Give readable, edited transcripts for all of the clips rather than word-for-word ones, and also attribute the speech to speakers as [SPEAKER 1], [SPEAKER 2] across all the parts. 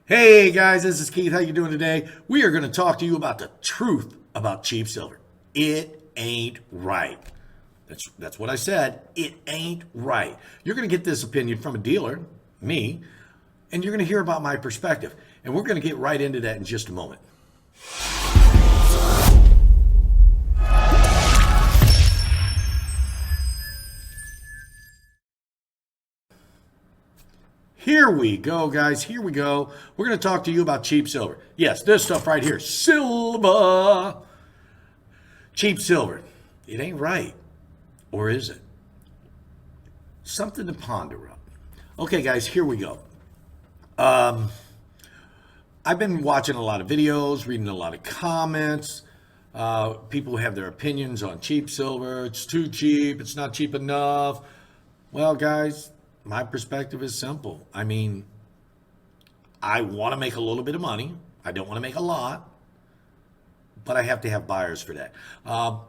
[SPEAKER 1] Hey guys, this is Keith. How you doing today? We are going to talk to you about the truth about cheap silver. It ain't right. That's what I said. It ain't right. You're going to get this opinion from a dealer, me, and you're going to hear about my perspective. And we're going to get right into that in just a moment. Here we go, guys. Here we go. We're going to talk to you about cheap silver. Yes, this stuff right here. Silver. Cheap silver. It ain't right. Or is it? Something to ponder on. Okay, guys, here we go. I've been watching a lot of videos, reading a lot of comments. People have their opinions on cheap silver. It's too cheap. It's not cheap enough. Well, guys, my perspective is simple. I mean, I want to make a little bit of money. I don't want to make a lot, but I have to have buyers for that.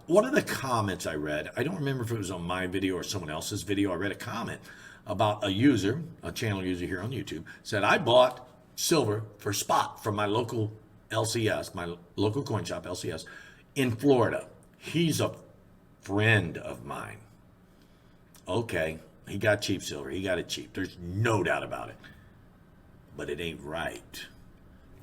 [SPEAKER 1] One of the comments I read, I don't remember if it was on my video or someone else's video. I read a comment about a user, a channel user here on YouTube, said, I bought silver for spot from my local LCS, my local coin shop, LCS, in Florida. He's a friend of mine. Okay. He got cheap silver. He got it cheap. There's no doubt about it. But it ain't right.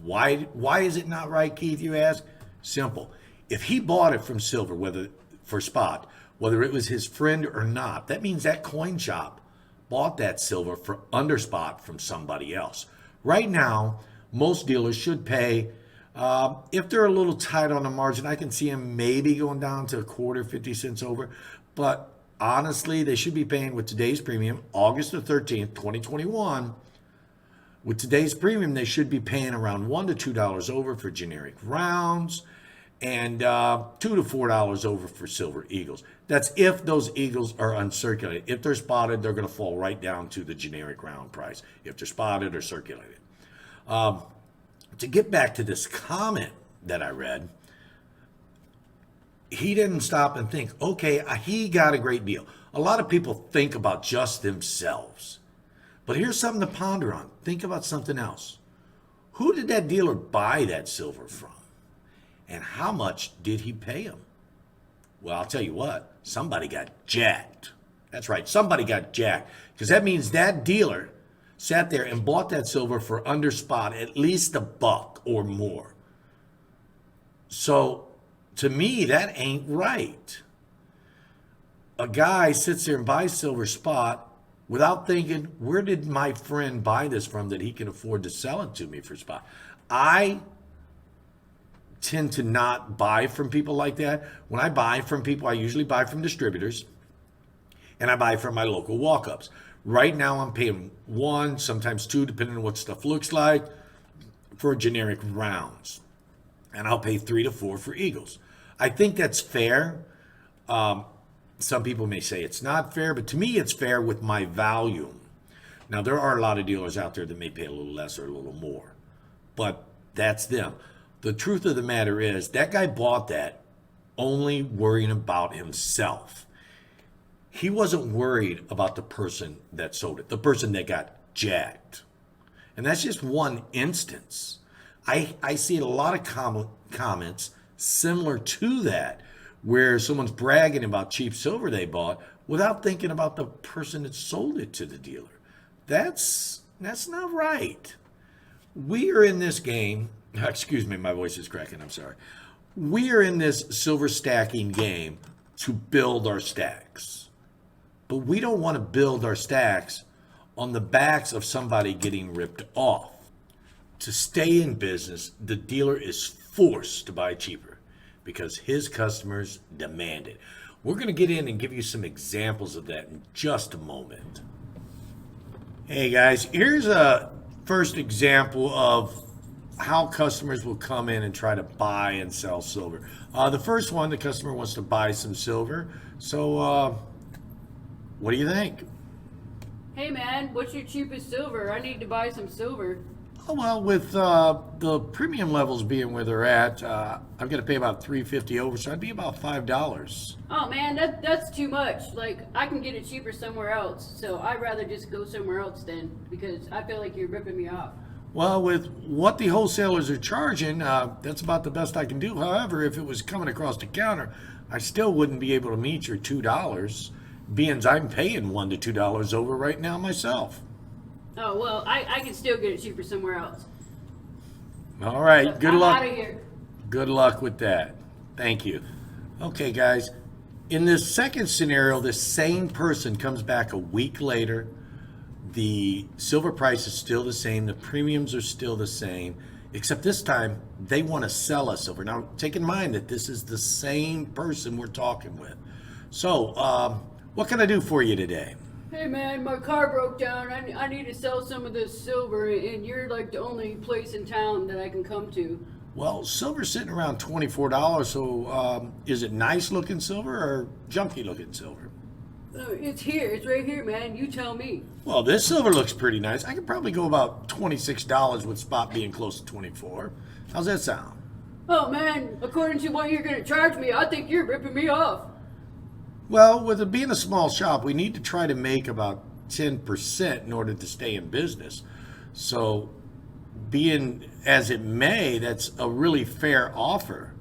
[SPEAKER 1] Why is it not right, Keith, you ask? Simple. If he bought it from silver, whether for spot, whether it was his friend or not, that means that coin shop bought that silver for under spot from somebody else. Right now, most dealers should pay, if they're a little tight on the margin, I can see them maybe going down to a quarter, 50 cents over. But honestly, they should be paying with today's premium, August the 13th, 2021. With today's premium, they should be paying around $1 to $2 over for generic rounds and $2 to $4 over for silver eagles. That's if those eagles are uncirculated. If they're spotted, they're going to fall right down to the generic round price if they're spotted or circulated. To get back to this comment that I read, he didn't stop and think, okay, he got a great deal. A lot of people think about just themselves. But here's something to ponder on. Think about something else. Who did that dealer buy that silver from? And how much did he pay him? Well, I'll tell you what, somebody got jacked. That's right, somebody got jacked. Because that means that dealer sat there and bought that silver for under spot, at least $1 or more. So, to me, that ain't right. A guy sits there and buys silver spot without thinking, where did my friend buy this from that he can afford to sell it to me for spot? I tend to not buy from people like that. When I buy from people, I usually buy from distributors, and I buy from my local walk-ups. Right now, I'm paying $1, sometimes $2, depending on what stuff looks like, for generic rounds. And I'll pay $3 to $4 for eagles. I think that's fair. Some people may say it's not fair, but to me, it's fair with my volume. Now, there are a lot of dealers out there that may pay a little less or a little more, but that's them. The truth of the matter is that guy bought that only worrying about himself. He wasn't worried about the person that sold it, the person that got jacked. And that's just one instance. I see a lot of comments similar to that, where someone's bragging about cheap silver they bought without thinking about the person that sold it to the dealer. That's not right. We are in this game, excuse me, my voice is cracking, I'm sorry. We are in this silver stacking game to build our stacks. But we don't want to build our stacks on the backs of somebody getting ripped off. To stay in business, the dealer is forced to buy cheaper because his customers demand it. We're going to get in and give you some examples of that in just a moment. Hey guys, here's a first example of how customers will come in and try to buy and sell silver. The first one, the customer wants to buy some silver. So what do you think?
[SPEAKER 2] Hey man, what's your cheapest silver? I need to buy some silver.
[SPEAKER 1] Oh, well, with the premium levels being where they're at, I'm going to pay about $3.50 over, so I'd be about $5.
[SPEAKER 2] Oh man, that's too much. Like, I can get it cheaper somewhere else, so I'd rather just go somewhere else then, because I feel like you're ripping me off.
[SPEAKER 1] Well, with what the wholesalers are charging, that's about the best I can do. However, if it was coming across the counter, I still wouldn't be able to meet your $2, being I'm paying $1 to $2 over right now myself.
[SPEAKER 2] Oh, well, I can still get it cheaper somewhere else.
[SPEAKER 1] All right, good
[SPEAKER 2] I'm
[SPEAKER 1] luck.
[SPEAKER 2] out of here.
[SPEAKER 1] Good luck with that. Thank you. Okay, guys. In this second scenario, the same person comes back a week later. The silver price is still the same. The premiums are still the same, except this time they want to sell us silver. Now, take in mind that this is the same person we're talking with. So, what can I do for you today?
[SPEAKER 2] Hey man, my car broke down. I need to sell some of this silver, and you're like the only place in town that I can come to.
[SPEAKER 1] Well, silver's sitting around $24. So, is it nice looking silver or junky looking silver?
[SPEAKER 2] It's here. It's right here, man. You tell me.
[SPEAKER 1] Well, this silver looks pretty nice. I could probably go about $26 with spot being close to 24. How's that sound?
[SPEAKER 2] Oh man, according to what you're gonna charge me, I think you're ripping me off.
[SPEAKER 1] Well, with it being a small shop, we need to try to make about 10% in order to stay in business. So, being as it may, that's a really fair offer.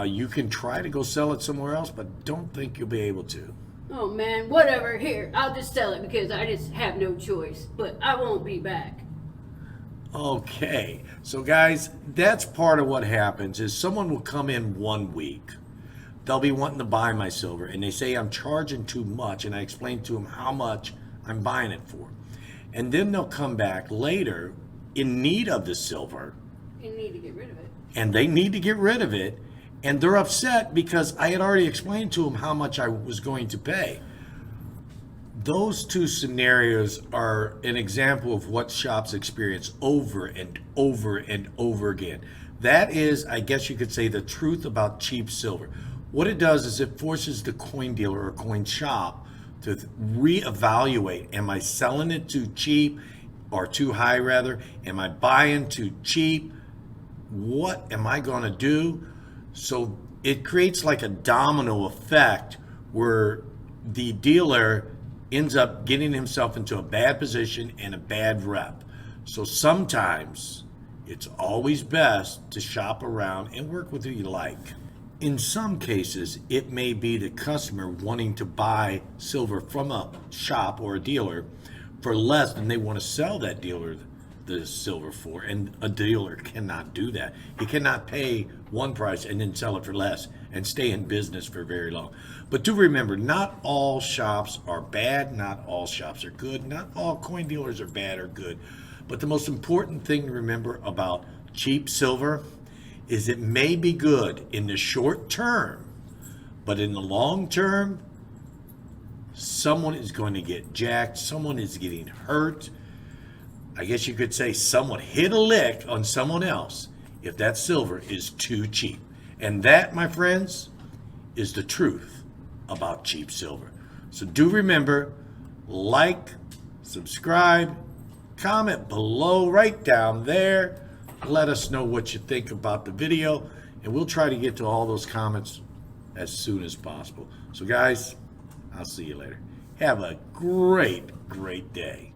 [SPEAKER 1] You can try to go sell it somewhere else, but don't think you'll be able to.
[SPEAKER 2] Oh man, whatever. Here, I'll just sell it because I just have no choice. But I won't be back.
[SPEAKER 1] Okay, so guys, that's part of what happens is someone will come in 1 week. They'll be wanting to buy my silver, and they say I'm charging too much, and I explain to them how much I'm buying it for. And then they'll come back later in need of the silver,
[SPEAKER 2] You need to get rid of it.
[SPEAKER 1] and they need to get rid of it, and they're upset because I had already explained to them how much I was going to pay. Those two scenarios are an example of what shops experience over and over and over again. That is, I guess you could say, the truth about cheap silver. What it does is it forces the coin dealer or coin shop to reevaluate. Am I selling it too cheap or too high rather? Am I buying too cheap? What am I going to do? So it creates like a domino effect where the dealer ends up getting himself into a bad position and a bad rep. So sometimes it's always best to shop around and work with who you like. In some cases, it may be the customer wanting to buy silver from a shop or a dealer for less than they want to sell that dealer the silver for, and a dealer cannot do that. He cannot pay one price and then sell it for less and stay in business for very long. But do remember, not all shops are bad, not all shops are good, not all coin dealers are bad or good. But the most important thing to remember about cheap silver is it may be good in the short term, but in the long term, someone is going to get jacked, someone is getting hurt. I guess you could say someone hit a lick on someone else if that silver is too cheap. And that, my friends, is the truth about cheap silver. So do remember, like, subscribe, comment below, right down there. Let us know what you think about the video, and we'll try to get to all those comments as soon as possible. So guys, I'll see you later. Have a great, great day.